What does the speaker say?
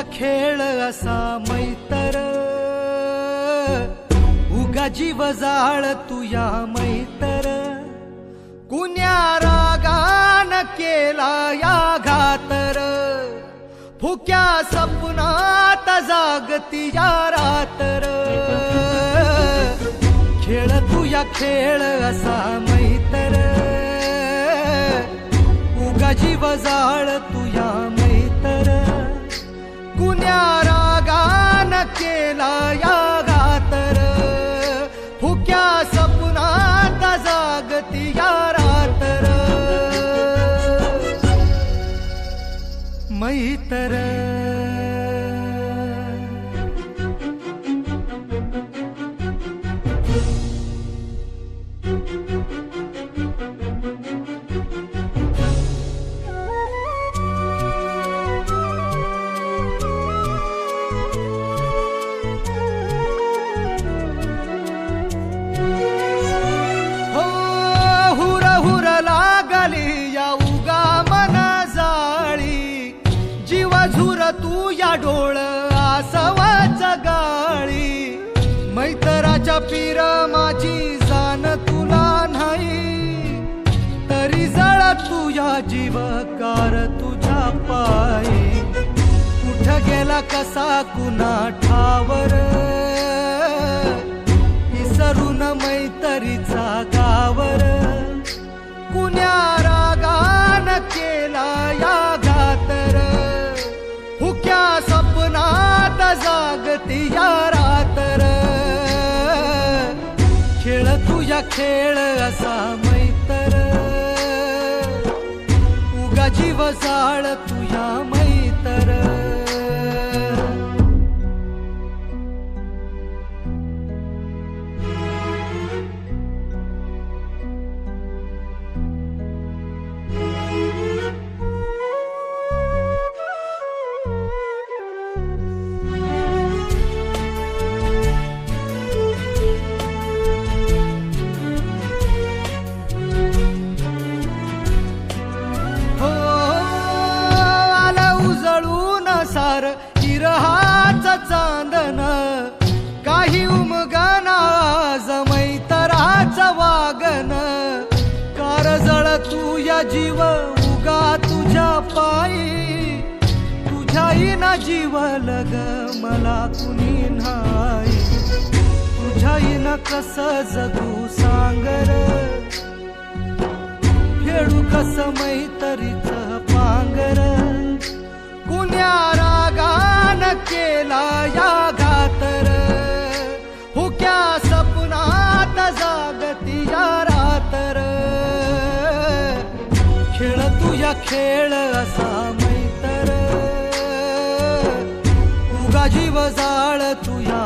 तुझ्या खेळ असा मैतर, उगा जीव जाळ तुया मैतर, कुण्या रागान केला या घातर, फुक्या सपनात जागती या रातर, खेळ तुया खेळ असा मैतर, उगा जीव जाळ तुया मैतर, कुण्या रागान केला या घातर, फुक्या सपनात जागती या रातर, मैतर. झुर तू या डोळ आसवाच गाळी, मैतराच्या पीर माझी जाण तुला नाही, तरी जळ तुया जीवकार तुझ्या पायी, कुठ गेला कसा कुणा ठावर, विसरून मैतरीचा गावर, कुण्या रागान केला या घातर, फुक्या सपनात जागती या रातर, खेळ तुझ्या खेळ असा मैतर, उगा जीव जाळ तुझ्या मैतर. सार इरहाच चांदन, काही उमगना मैतराच वागन, कारजळ तुया जीव उगा तुझ्या पायी, तुझ्याईना जीव लग मला कुणी नाही, तुझ्याईना कस जगू सांगर, खेळू कस मैतरीच पांगर, कुण्या रागान केला या घातर, फुक्या सपनात जागती या रातर, खेळ तुया खेळ असा मैतर, उगा जीव जाळ तुया